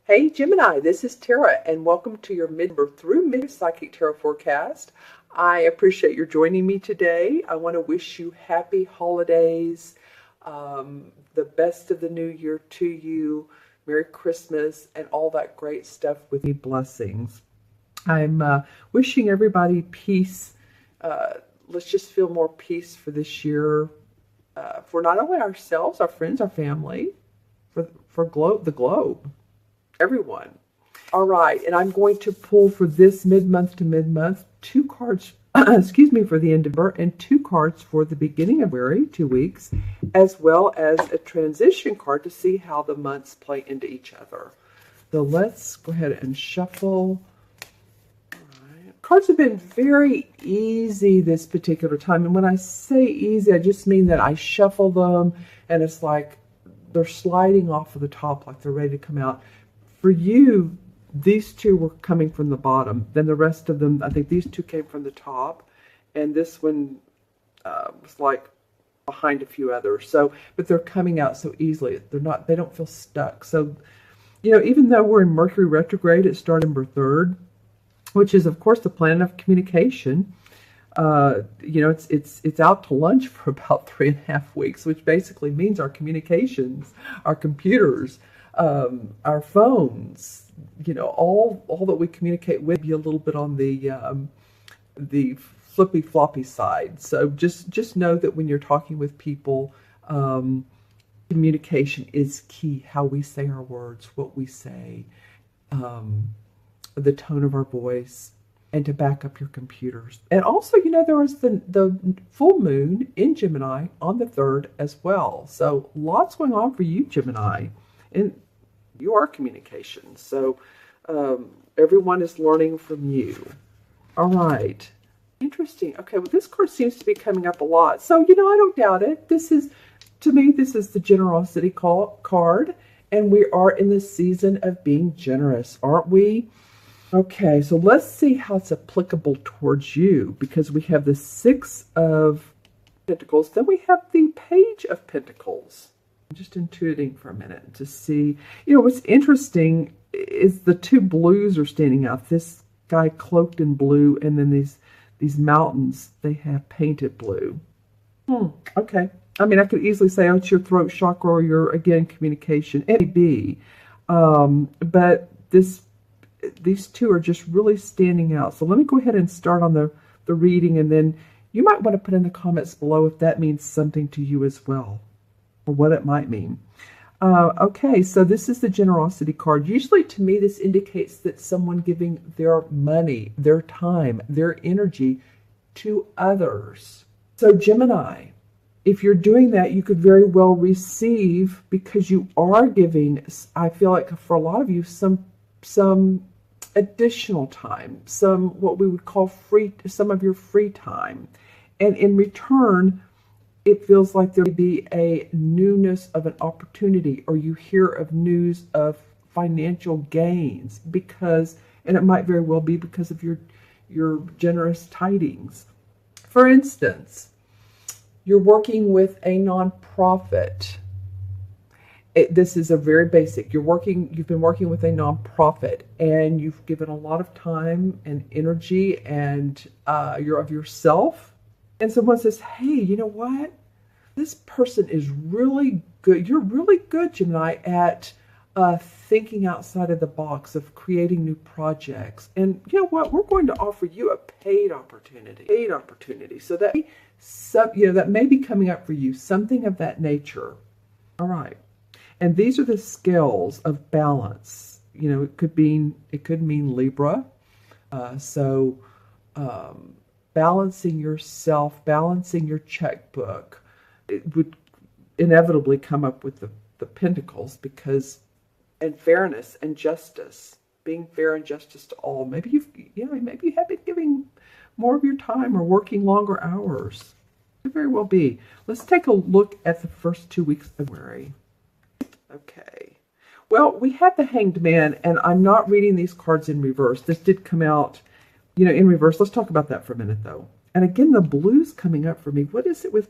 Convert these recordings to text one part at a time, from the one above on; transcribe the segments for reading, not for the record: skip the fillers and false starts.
Hey Gemini, this is Tara, and welcome to your mid through mid psychic tarot forecast. I appreciate your joining me today. I want to wish you happy holidays, the best of the new year to you, Merry Christmas, and all that great stuff with me blessings. I'm wishing everybody peace. Let's just feel more peace for this year, for not only ourselves, our friends, our family, for the globe. Everyone. All right, and I'm going to pull for this mid-month to mid-month 2 cards, excuse me, for the end of December, and 2 cards for the beginning of February, 2 weeks, as well as a transition card to see how the months play into each other. So let's go ahead and shuffle. All right. Cards have been very easy this particular time, and when I say easy, I just mean that I shuffle them, and it's like they're sliding off of the top, like they're ready to come out. For you, these 2 were coming from the bottom. Then the rest of them, I think these 2 came from the top. And this one was like behind a few others. So, but they're coming out so easily. They don't feel stuck. So, even though we're in Mercury retrograde, it started December 3rd, which is, of course, the planet of communication. It's out to lunch for about 3.5 weeks, which basically means our communications, our computers, our phones, all that we communicate with, be a little bit on the flippy floppy side. So just know that when you're talking with people, communication is key. How we say our words, what we say, the tone of our voice, and to back up your computers. And also, there was the full moon in Gemini on the 3rd as well. So lots going on for you, Gemini. And you are communication. So everyone is learning from you. All right. Interesting. Okay, well, this card seems to be coming up a lot. So, I don't doubt it. To me, this is the generosity card. And we are in the season of being generous, aren't we? Okay, so let's see how it's applicable towards you. Because we have the 6 of Pentacles. Then we have the Page of Pentacles. I'm just intuiting for a minute to see. What's interesting is the 2 blues are standing out. This guy cloaked in blue, and then these mountains, they have painted blue. Okay. I mean, I could easily say, it's your throat chakra or your, again, communication. It may be. But these 2 are just really standing out. So let me go ahead and start on the reading, and then you might want to put in the comments below if that means something to you as well, or what it might mean. Okay, so this is the generosity card. Usually to me, this indicates that someone giving their money, their time, their energy to others. So Gemini, if you're doing that, you could very well receive, because you are giving, I feel like for a lot of you, some additional time, some what we would call some of your free time. And in return, it feels like there may be a newness of an opportunity, or you hear of news of financial gains and it might very well be because of your generous tidings. For instance, you're working with a nonprofit. This is a very basic. You've been working with a nonprofit, and you've given a lot of time and energy and you're of yourself. And someone says, hey, you know what? This person is really good. You're really good, Gemini, at thinking outside of the box, of creating new projects. And you know what? We're going to offer you a paid opportunity. So that may be coming up for you, something of that nature. All right. And these are the scales of balance. It could mean Libra. Balancing yourself, balancing your checkbook, it would inevitably come up with the Pentacles, and fairness and justice, being fair and justice to all. Maybe you have been giving more of your time or working longer hours. Could very well be. Let's take a look at the first 2 weeks of February. Okay. Well, we have the Hanged Man, and I'm not reading these cards in reverse. This did come out, in reverse. Let's talk about that for a minute, though. And again, the blue's coming up for me. What is it with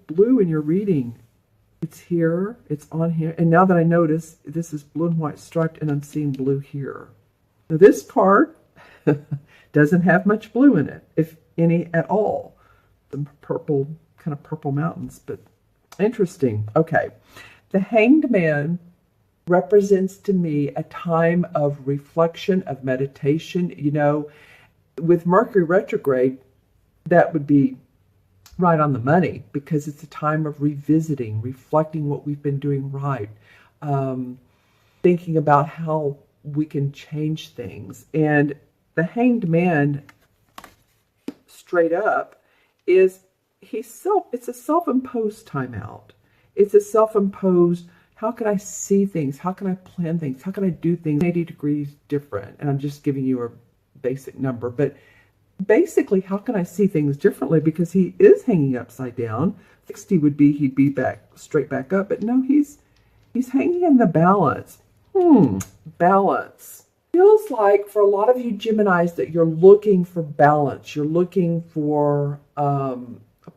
blue in your reading? It's here, it's on here. And now that I notice, this is blue and white striped, and I'm seeing blue here. Now this card doesn't have much blue in it, if any at all. The purple, kind of purple mountains, but interesting. Okay. The Hanged Man represents to me a time of reflection, of meditation. You know, with Mercury retrograde, that would be right on the money, because it's a time of revisiting, reflecting what we've been doing right, thinking about how we can change things. And the Hanged Man, straight up, it's a self-imposed timeout. It's a self-imposed, how can I see things? How can I plan things? How can I do things 80 degrees different? And I'm just giving you a basic number, but basically, how can I see things differently? Because he is hanging upside down. 60 would be he'd be straight back up, but no, he's hanging in the balance. Balance. Feels like for a lot of you Geminis that you're looking for balance. You're looking for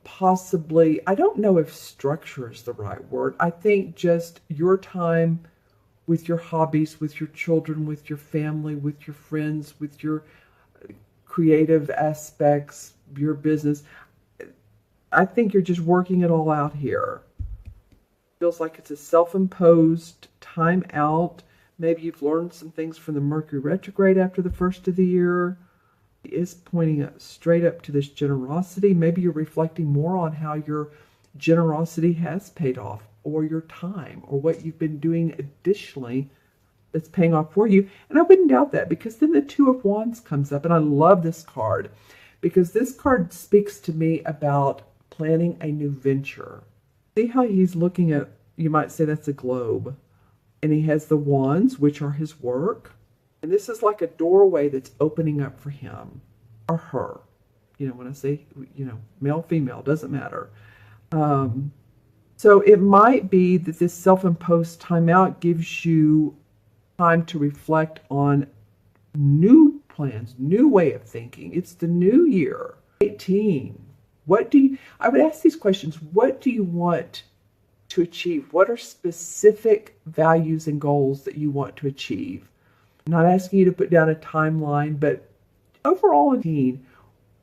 possibly, I don't know if structure is the right word. I think just your time with your hobbies, with your children, with your family, with your friends, with your creative aspects, your business. I think you're just working it all out here. Feels like it's a self-imposed time out. Maybe you've learned some things from the Mercury retrograde after the first of the year. It is pointing straight up to this generosity. Maybe you're reflecting more on how your generosity has paid off, or your time, or what you've been doing additionally that's paying off for you. And I wouldn't doubt that, because then the Two of Wands comes up, and I love this card because this card speaks to me about planning a new venture. See how he's looking at, you might say that's a globe, and he has the wands, which are his work, and this is like a doorway that's opening up for him or her. You know, when I say, you know, male, female, doesn't matter. So it might be that this self-imposed timeout gives you time to reflect on new plans, new way of thinking. It's the new year, 18. I would ask these questions. What do you want to achieve? What are specific values and goals that you want to achieve? I'm not asking you to put down a timeline, but overall,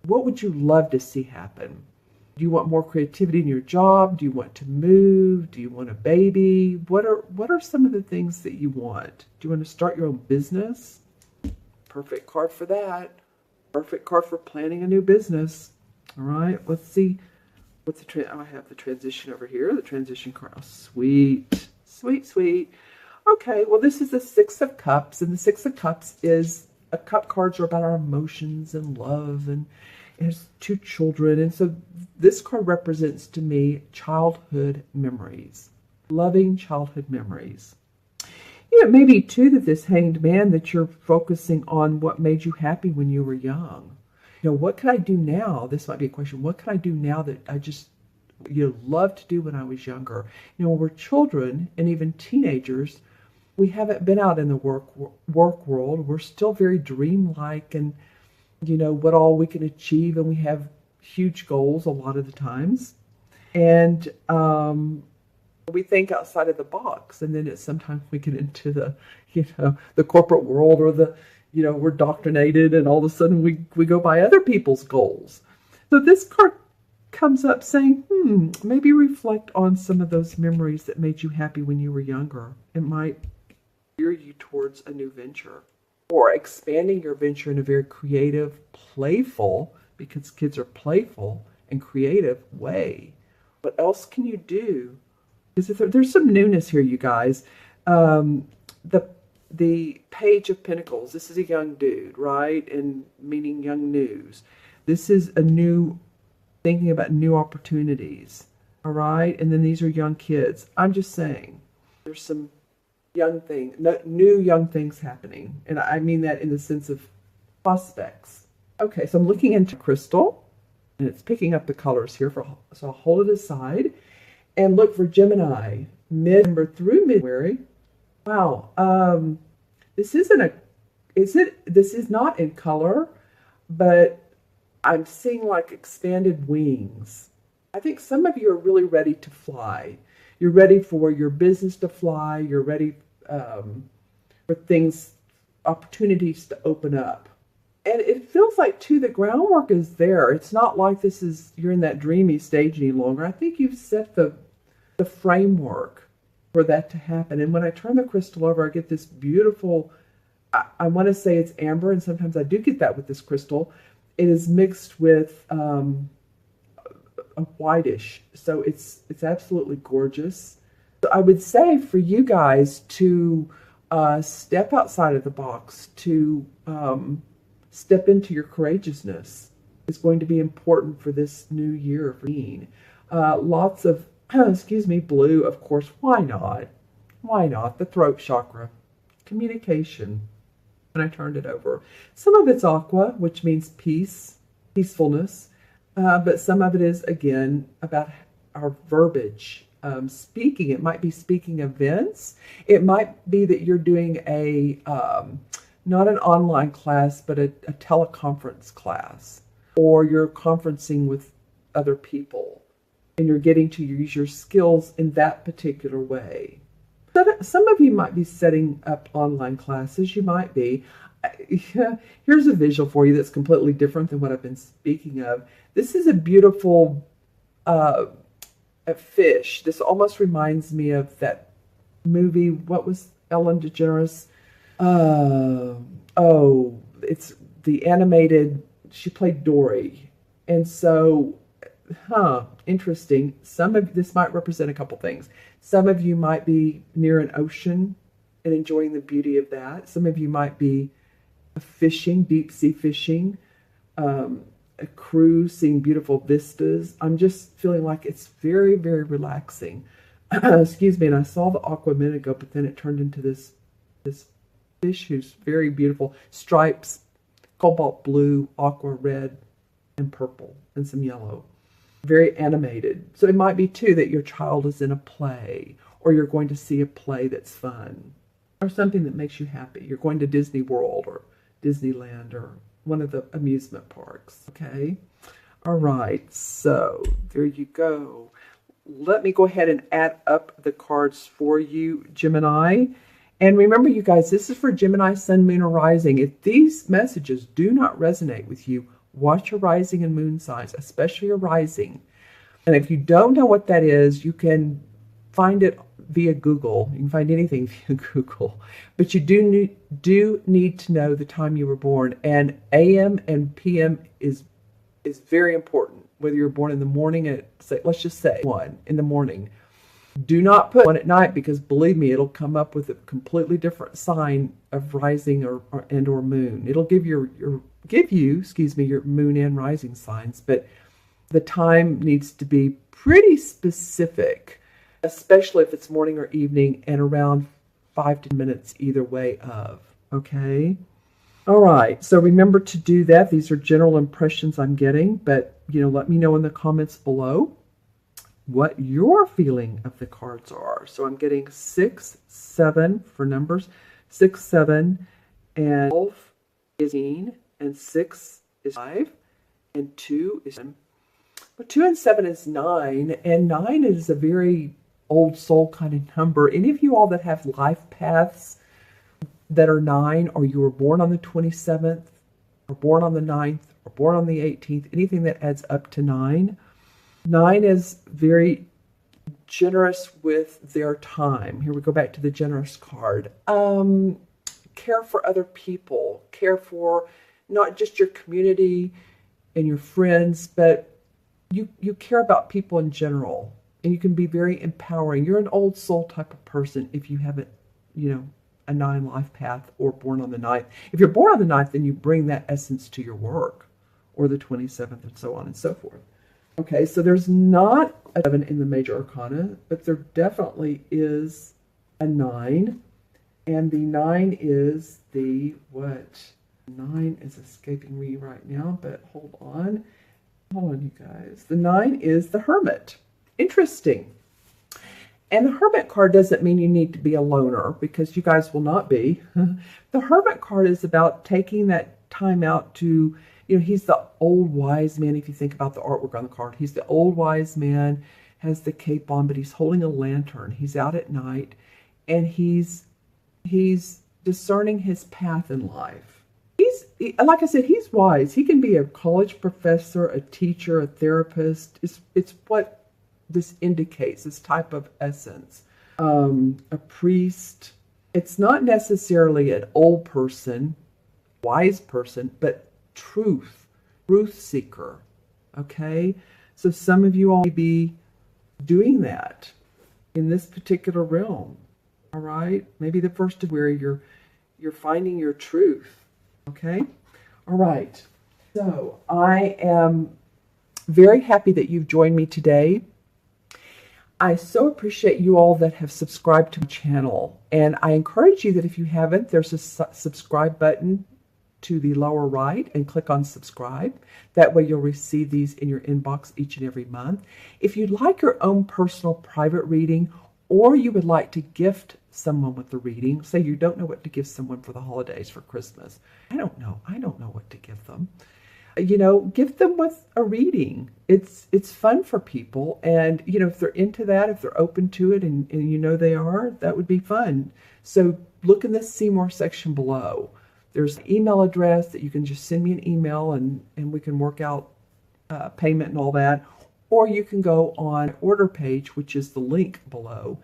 what would you love to see happen? Do you want more creativity in your job? Do you want to move? Do you want a baby? What are some of the things that you want? Do you want to start your own business? Perfect card for that. Perfect card for planning a new business. All right, let's see. I have the transition over here. The transition card. Oh, sweet, sweet, sweet. Okay, well, this is the Six of Cups, and the Six of Cups is cup cards are about our emotions and love, and it has two children, and so this card represents to me childhood memories, loving childhood memories. You know, maybe too that this Hanged Man, that you're focusing on what made you happy when you were young. You know, what can I do now? This might be a question. What can I do now that I just, loved to do when I was younger? You know, when we're children and even teenagers, we haven't been out in the work world. We're still very dreamlike, and what all we can achieve, and we have huge goals a lot of the times, and we think outside of the box, and then sometimes we get into the corporate world, or we're indoctrinated, and all of a sudden we go by other people's goals. So this card comes up saying, maybe reflect on some of those memories that made you happy when you were younger. It might steer you towards a new venture, or expanding your venture in a very creative, playful, because kids are playful and creative way. What else can you do? Because there's some newness here, you guys. The Page of Pentacles, this is a young dude, right? And meaning young news. This is thinking about new opportunities, all right? And then these are young kids. I'm just saying, there's some new young things happening. And I mean that in the sense of prospects. Okay, so I'm looking into crystal, and it's picking up the colors here, so I'll hold it aside and look for Gemini, mid-November through mid-February. Wow, this is not in color, but I'm seeing like expanded wings. I think some of you are really ready to fly. You're ready for your business to fly. You're ready for things, opportunities to open up. And it feels like, too, the groundwork is there. It's not like you're in that dreamy stage any longer. I think you've set the framework for that to happen. And when I turn the crystal over, I get this beautiful, I want to say it's amber, and sometimes I do get that with this crystal. It is mixed with a whitish, so it's absolutely gorgeous. So I would say for you guys to step outside of the box, to step into your courageousness is going to be important for this new year for me. Lots of, blue, of course. Why not? Why not? The throat chakra, communication. When I turned it over, some of it's aqua, which means peace, peacefulness, but some of it is, again, about our verbiage. Speaking, it might be speaking events. It might be that you're doing not an online class, but a teleconference class, or you're conferencing with other people, and you're getting to use your skills in that particular way. Some of you might be setting up online classes. You might be. Here's a visual for you that's completely different than what I've been speaking of. This is a beautiful a fish. This almost reminds me of that movie. What was Ellen DeGeneres? It's the animated, she played Dory. And so, interesting. This might represent a couple things. Some of you might be near an ocean and enjoying the beauty of that. Some of you might be fishing, deep sea fishing, a cruise, seeing beautiful vistas. I'm just feeling like it's very, very relaxing. Excuse me. And I saw the aqua a minute ago, but then it turned into this fish who's very beautiful. Stripes, cobalt blue, aqua red, and purple, and some yellow. Very animated. So it might be, too, that your child is in a play, or you're going to see a play that's fun, or something that makes you happy. You're going to Disney World or Disneyland or one of the amusement parks. Okay? All right. So there you go. Let me go ahead and add up the cards for you, Gemini. And remember, you guys, this is for Gemini, Sun, Moon, or Rising. If these messages do not resonate with you, watch your rising and moon signs, especially your rising. And if you don't know what that is, you can find it via Google. You can find anything via Google. But you do need to know the time you were born. And AM and PM is very important. Whether you're born in the morning at, let's just say 1 in the morning. Do not put 1 at night, because believe me, it'll come up with a completely different sign of rising or moon. It'll give you your moon and rising signs, but the time needs to be pretty specific, especially if it's morning or evening, and around 5 to 10 minutes either way of. Okay? All right. So remember to do that. These are general impressions I'm getting, but let me know in the comments below what your feeling of the cards are. So I'm getting 6, 7 for numbers. 6, 7, and 12 is 18, and 6 is 5, and 2 is 7. But 2 and 7 is 9, and 9 is a very old soul kind of number. Any of you all that have life paths that are 9, or you were born on the 27th, or born on the 9th, or born on the 18th, anything that adds up to 9. 9 is very generous with their time. Here we go back to the generous card. Care for other people. Care for not just your community and your friends, but you care about people in general. And you can be very empowering. You're an old soul type of person if you haven't, a 9 life path or born on the 9th. If you're born on the 9th, then you bring that essence to your work, or the 27th, and so on and so forth. Okay, so there's not a 7 in the major arcana, but there definitely is a 9. And the 9 is the what? 9 is escaping me right now, but hold on. Hold on, you guys. The 9 is the Hermit. Interesting. And the Hermit card doesn't mean you need to be a loner, because you guys will not be. The Hermit card is about taking that time out to, he's the old wise man. If you think about the artwork on the card, he's the old wise man has the cape on, but he's holding a lantern. He's out at night, and he's discerning his path in life. Like I said, he's wise. He can be a college professor, a teacher, a therapist. It's what this indicates, this type of essence. A priest. It's not necessarily an old person, wise person, but truth seeker. Okay? So some of you all may be doing that in this particular realm. All right? Maybe the first of where you're finding your truth. Okay? All right. So I am very happy that you've joined me today. I so appreciate you all that have subscribed to my channel. And I encourage you that if you haven't, there's a subscribe button to the lower right and click on subscribe. That way you'll receive these in your inbox each and every month. If you'd like your own personal private reading, or you would like to gift someone with a reading, say you don't know what to give someone for the holidays, for Christmas. I don't know what to give them. Give them with a reading. It's fun for people. And, if they're into that, if they're open to it and they are, that would be fun. So look in the See More section below. There's an email address that you can just send me an email and we can work out payment and all that. Or you can go on order page, which is the link below,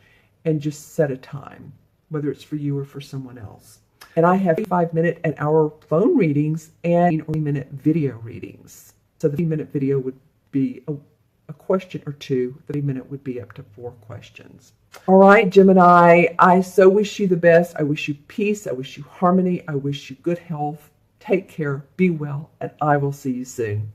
and just set a time, whether it's for you or for someone else. And I have 5-minute and hour phone readings and 3-minute video readings. So the 3-minute video would be a question or two. The 3-minute would be up to 4 questions. All right, Gemini, I so wish you the best. I wish you peace. I wish you harmony. I wish you good health. Take care. Be well. And I will see you soon.